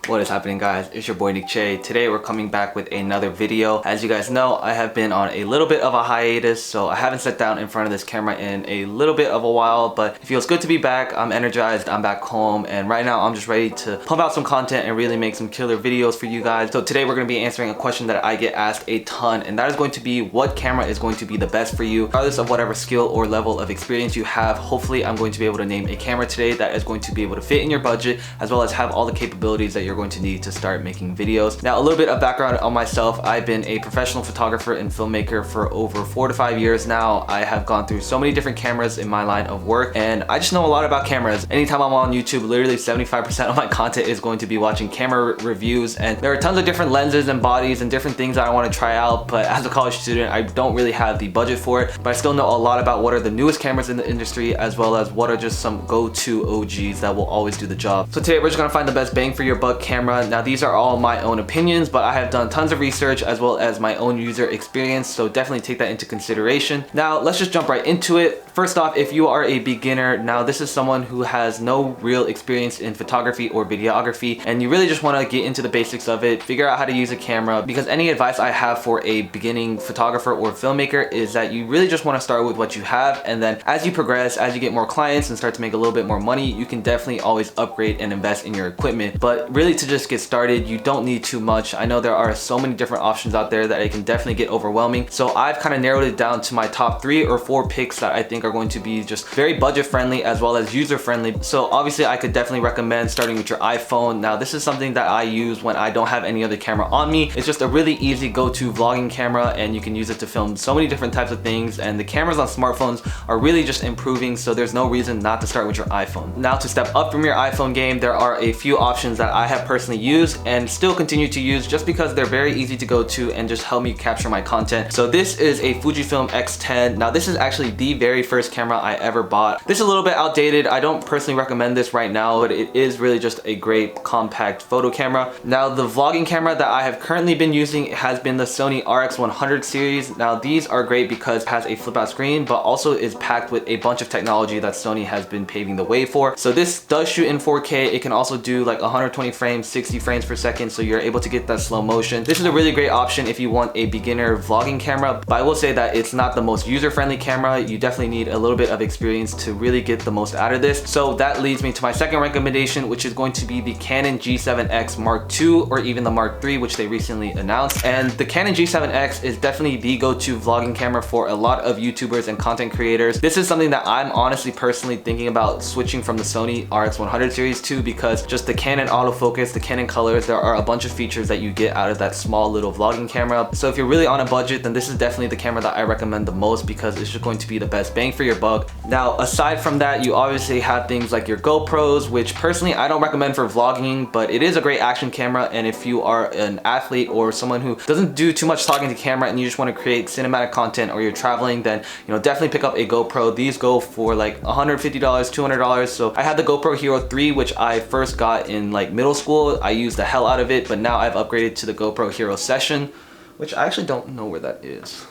What is happening, guys? It's your boy Chae. Today we're coming back with another video. As you guys know, I have been on a little bit of a hiatus, so I haven't sat down in front of this camera in a little bit of a while, but it feels good to be back. I'm energized, I'm back home, and right now I'm just ready to pump out some content and really make some killer videos for you guys. So today we're going to be answering a question that I get asked a ton, and that is going to be what camera is going to be the best for you, regardless of whatever skill or level of experience you have. Hopefully I'm going to be able to name a camera today that is going to be able to fit in your budget, as well as have all the capabilities that you're going to need to start making videos. Now, a little bit of background on myself. I've been a professional photographer and filmmaker for over 4 to 5 years now. I have gone through so many different cameras in my line of work, and I just know a lot about cameras. Anytime I'm on YouTube, literally 75% of my content is going to be watching camera reviews, and there are tons of different lenses and bodies and different things that I want to try out, but as a college student, I don't really have the budget for it, but I still know a lot about what are the newest cameras in the industry, as well as what are just some go-to OGs that will always do the job. So today we're just gonna find the best bang for your buck camera. Now, these are all my own opinions, but I have done tons of research as well as my own user experience, so definitely take that into consideration. Now, let's just jump right into it. First off, if you are a beginner, now this is someone who has no real experience in photography or videography, and you really just want to get into the basics of it, figure out how to use a camera, because any advice I have for a beginning photographer or filmmaker is that you really just want to start with what you have, and then as you progress, as you get more clients and start to make a little bit more money, you can definitely always upgrade and invest in your equipment. But really, to just get started, you don't need too much. I know there are so many different options out there that it can definitely get overwhelming, so I've kind of narrowed it down to my top 3 or 4 picks that I think are going to be just very budget friendly as well as user friendly. So obviously I could definitely recommend starting with your iPhone. Now, this is something that I use when I don't have any other camera on me. It's just a really easy go-to vlogging camera, and you can use it to film so many different types of things, and the cameras on smartphones are really just improving, so there's no reason not to start with your iPhone. Now, to step up from your iPhone game, there are a few options that I have personally used and still continue to use just because they're very easy to go to and just help me capture my content. So this is a Fujifilm X10. Now, this is actually the very first camera I ever bought. This is a little bit outdated. I don't personally recommend this right now, but it is really just a great compact photo camera. Now, the vlogging camera that I have currently been using has been the Sony RX100 series. Now, these are great because it has a flip out screen, but also is packed with a bunch of technology that Sony has been paving the way for. So this does shoot in 4K. It can also do like 120 frames, 60 frames per second, so you're able to get that slow motion. This is a really great option if you want a beginner vlogging camera, but I will say that it's not the most user-friendly camera. You definitely need a little bit of experience to really get the most out of this. So that leads me to my second recommendation, which is going to be the Canon G7X Mark II, or even the Mark III, which they recently announced. And the Canon G7X is definitely the go-to vlogging camera for a lot of YouTubers and content creators. This is something that I'm honestly personally thinking about switching from the Sony RX100 series to, because just the Canon autofocus, the Canon colors, there are a bunch of features that you get out of that small little vlogging camera. So if you're really on a budget, then this is definitely the camera that I recommend the most, because it's just going to be the best bang for your buck. Now, aside from that, you obviously have things like your GoPros, which personally I don't recommend for vlogging, but it is a great action camera. And if you are an athlete or someone who doesn't do too much talking to camera and you just want to create cinematic content, or you're traveling, then definitely pick up a GoPro. These go for like $150, $200. So I had the GoPro Hero 3, which I first got in like middle school. I used the hell out of it, but now I've upgraded to the GoPro Hero Session, which I actually don't know where that is.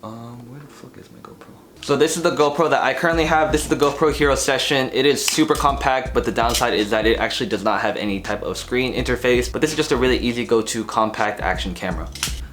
Where the fuck is my GoPro? So this is the GoPro that I currently have. This is the GoPro Hero Session. It is super compact, but the downside is that it actually does not have any type of screen interface, but this is just a really easy go-to compact action camera.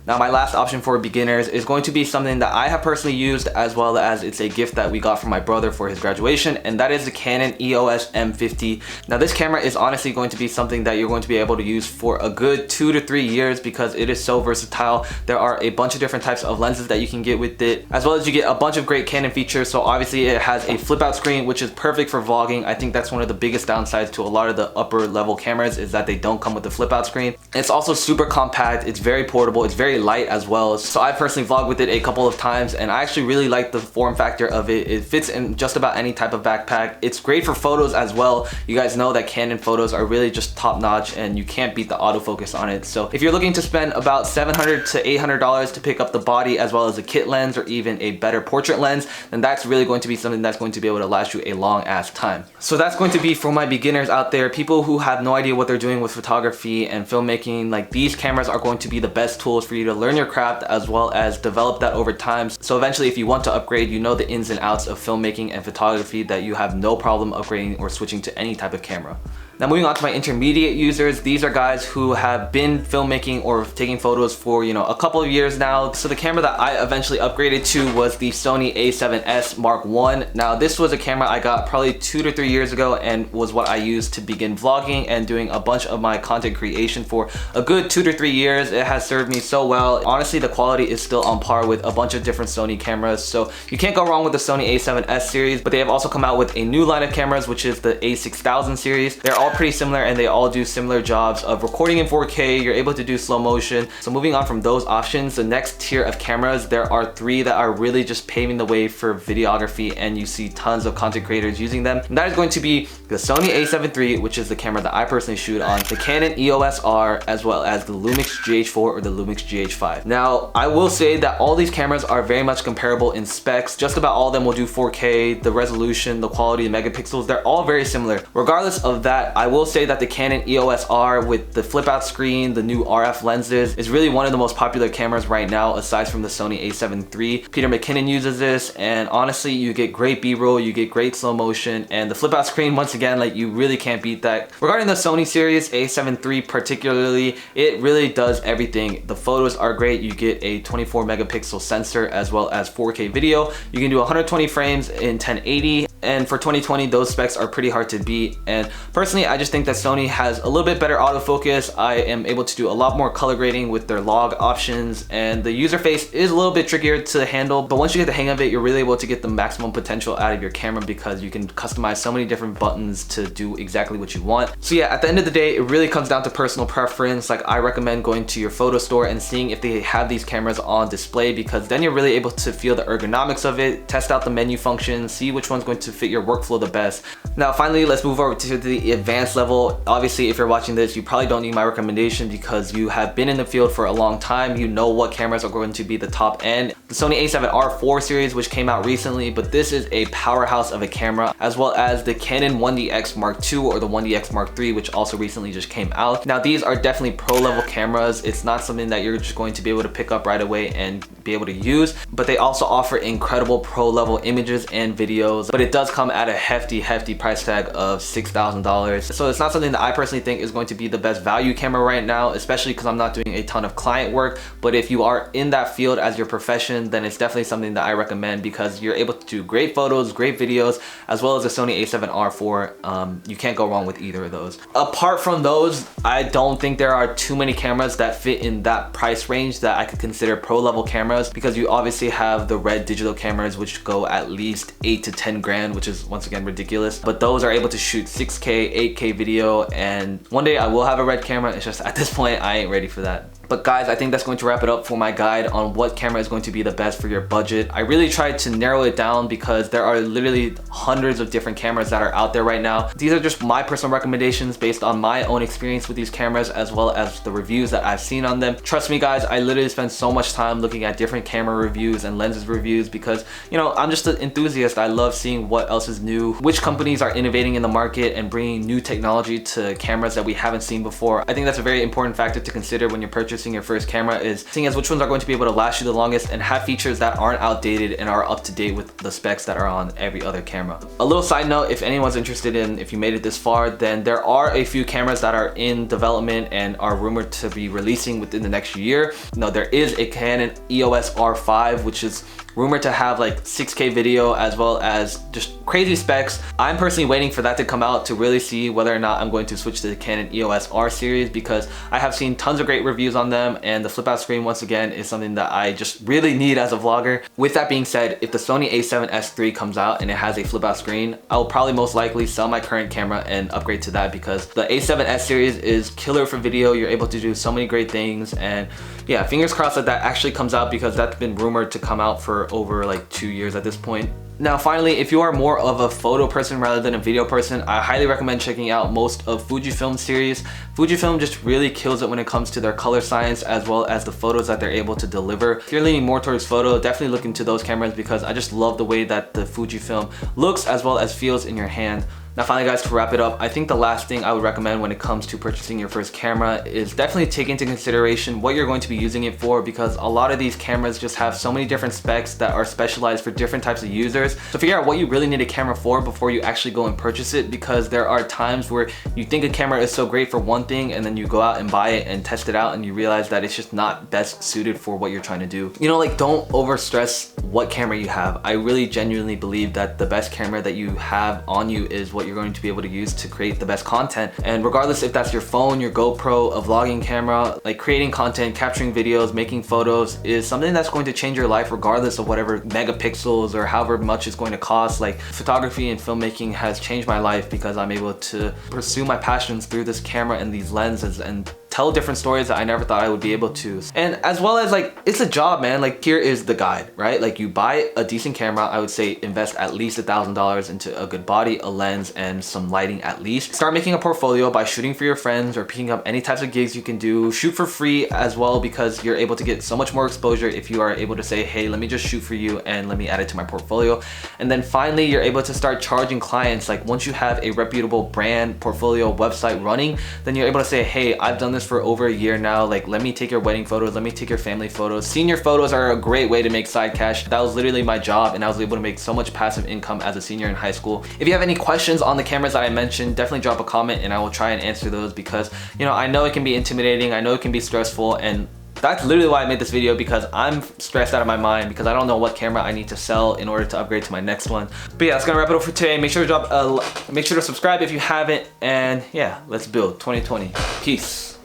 Now, my last option for beginners is going to be something that I have personally used, as well as it's a gift that we got from my brother for his graduation, and that is the Canon EOS M50. Now, this camera is honestly going to be something that you're going to be able to use for a good 2 to 3 years because it is so versatile. There are a bunch of different types of lenses that you can get with it, as well as you get a bunch of great Canon features. So obviously it has a flip out screen, which is perfect for vlogging. I think that's one of the biggest downsides to a lot of the upper level cameras, is that they don't come with the flip out screen. It's also super compact. It's very portable. It's very light as well. So I personally vlogged with it a couple of times, and I actually really like the form factor of it. It fits in just about any type of backpack. It's great for photos as well. You guys know that Canon photos are really just top notch, and you can't beat the autofocus on it. So if you're looking to spend about $700 to $800 to pick up the body as well as a kit lens, or even a better portrait lens, then that's really going to be something that's going to be able to last you a long ass time. So that's going to be for my beginners out there, people who have no idea what they're doing with photography and filmmaking. Like, these cameras are going to be the best tools for you to learn your craft, as well as develop that over time. So eventually, if you want to upgrade, you know the ins and outs of filmmaking and photography, that you have no problem upgrading or switching to any type of camera. Now moving on to my intermediate users, these are guys who have been filmmaking or taking photos for, you know, a couple of years now. So the camera that I eventually upgraded to was the Sony a7S Mark I. Now this was a camera I got probably 2 to 3 years ago and was what I used to begin vlogging and doing a bunch of my content creation for a good 2 to 3 years. It has served me so well. Honestly, the quality is still on par with a bunch of different Sony cameras, so you can't go wrong with the Sony a7S series. But they have also come out with a new line of cameras, which is the a6000 series. They're all pretty similar and they all do similar jobs of recording in 4K. You're able to do slow motion. So moving on from those options, the next tier of cameras, there are 3 that are really just paving the way for videography, and you see tons of content creators using them. And that is going to be the Sony a7 III, which is the camera that I personally shoot on, the Canon EOS R, as well as the Lumix GH4 or the Lumix GH5. Now, I will say that all these cameras are very much comparable in specs. Just about all of them will do 4K, the resolution, the quality, the megapixels, they're all very similar. Regardless of that, I will say that the Canon EOS R with the flip out screen, the new RF lenses, is really one of the most popular cameras right now aside from the Sony a7 III. Peter McKinnon uses this, and honestly, you get great B-roll, you get great slow motion, and the flip out screen, once again, like, you really can't beat that. Regarding the Sony series, a7 III particularly, it really does everything. The photos are great. You get a 24 megapixel sensor as well as 4K video. You can do 120 frames in 1080, and for 2020, those specs are pretty hard to beat. And personally, I just think that Sony has a little bit better autofocus. I am able to do a lot more color grading with their log options, and the user face is a little bit trickier to handle, but once you get the hang of it, you're really able to get the maximum potential out of your camera because you can customize so many different buttons to do exactly what you want. So yeah, at the end of the day, it really comes down to personal preference. Like, I recommend going to your photo store and seeing if they have these cameras on display, because then you're really able to feel the ergonomics of it, test out the menu functions, see which one's going to fit your workflow the best. Now finally, let's move over to the advanced level. Obviously, if you're watching this, you probably don't need my recommendation because you have been in the field for a long time. You know what cameras are going to be the top end. The Sony a7R IV series, which came out recently, but this is a powerhouse of a camera, as well as the Canon 1DX Mark II or the 1DX Mark III, which also recently just came out. Now these are definitely pro level cameras. It's not something that you're just going to be able to pick up right away and be able to use, but they also offer incredible pro level images and videos, but it does come at a hefty price tag of $6,000. So it's not something that I personally think is going to be the best value camera right now, especially because I'm not doing a ton of client work. But if you are in that field as your profession, then it's definitely something that I recommend because you're able to do great photos, great videos, as well as the Sony a7R IV. You can't go wrong with either of those. Apart from those, I don't think there are too many cameras that fit in that price range that I could consider pro level cameras, because you obviously have the Red digital cameras, which go at least 8 to 10 grand, which is once again ridiculous, but those are able to shoot 6K, 8K video, and one day I will have a Red camera. It's just at this point I ain't ready for that. But guys, I think that's going to wrap it up for my guide on what camera is going to be the best for your budget. I really tried to narrow it down because there are literally hundreds of different cameras that are out there right now. These are just my personal recommendations based on my own experience with these cameras as well as the reviews that I've seen on them. Trust me guys, I literally spend so much time looking at different camera reviews and lenses reviews because, you know, I'm just an enthusiast. I love seeing what else is new, which companies are innovating in the market and bringing new technology to cameras that we haven't seen before. I think that's a very important factor to consider when you're purchasing your first camera, is seeing as which ones are going to be able to last you the longest and have features that aren't outdated and are up to date with the specs that are on every other camera. A little side note, if anyone's interested in, if you made it this far, then there are a few cameras that are in development and are rumored to be releasing within the next year. Now there is a Canon EOS R5, which is rumored to have like 6K video as well as just crazy specs. I'm personally waiting for that to come out to really see whether or not I'm going to switch to the Canon EOS R series, because I have seen tons of great reviews on them, and the flip out screen once again is something that I just really need as a vlogger. With that being said, if the Sony a7S III comes out and it has a flip out screen, I'll probably most likely sell my current camera and upgrade to that, because the a7S series is killer for video. You're able to do so many great things, and yeah, fingers crossed that that actually comes out, because that's been rumored to come out for over like 2 years at this point. Now finally, if you are more of a photo person rather than a video person, I highly recommend checking out most of Fujifilm series. Fujifilm just really kills it when it comes to their color science as well as the photos that they're able to deliver. If you're leaning more towards photo, definitely look into those cameras, because I just love the way that the Fujifilm looks as well as feels in your hand. Now finally guys, to wrap it up, I think the last thing I would recommend when it comes to purchasing your first camera is definitely take into consideration what you're going to be using it for, because a lot of these cameras just have so many different specs that are specialized for different types of users. So figure out what you really need a camera for before you actually go and purchase it, because there are times where you think a camera is so great for one thing and then you go out and buy it and test it out and you realize that it's just not best suited for what you're trying to do. You know, like, don't over stress what camera you have. I really genuinely believe that the best camera that you have on you is what you're going to be able to use to create the best content. And regardless if that's your phone, your GoPro, a vlogging camera, like creating content, capturing videos, making photos is something that's going to change your life regardless of whatever megapixels or however much it's going to cost. Like, photography and filmmaking has changed my life because I'm able to pursue my passions through this camera and these lenses and tell different stories that I never thought I would be able to. And as well as, like, it's a job, man. Like, here is the guide, right? Like, you buy a decent camera, I would say invest at least $1,000 into a good body, a lens, and some lighting at least. Start making a portfolio by shooting for your friends or picking up any types of gigs you can do. Shoot for free as well, because you're able to get so much more exposure if you are able to say, hey, let me just shoot for you and let me add it to my portfolio. And then finally, you're able to start charging clients. Like, once you have a reputable brand, portfolio, website running, then you're able to say, hey, I've done this for over a year now. Like, let me take your wedding photos, let me take your family photos. Senior photos are a great way to make side cash. That was literally my job, and I was able to make so much passive income as a senior in high school. If you have any questions on the cameras that I mentioned, definitely drop a comment and I will try and answer those, because, you know, I know it can be intimidating, I know it can be stressful, and that's literally why I made this video, because I'm stressed out of my mind because I don't know what camera I need to sell in order to upgrade to my next one. But yeah, that's gonna wrap it up for today. Make sure to subscribe if you haven't, and yeah, let's build 2020. Peace.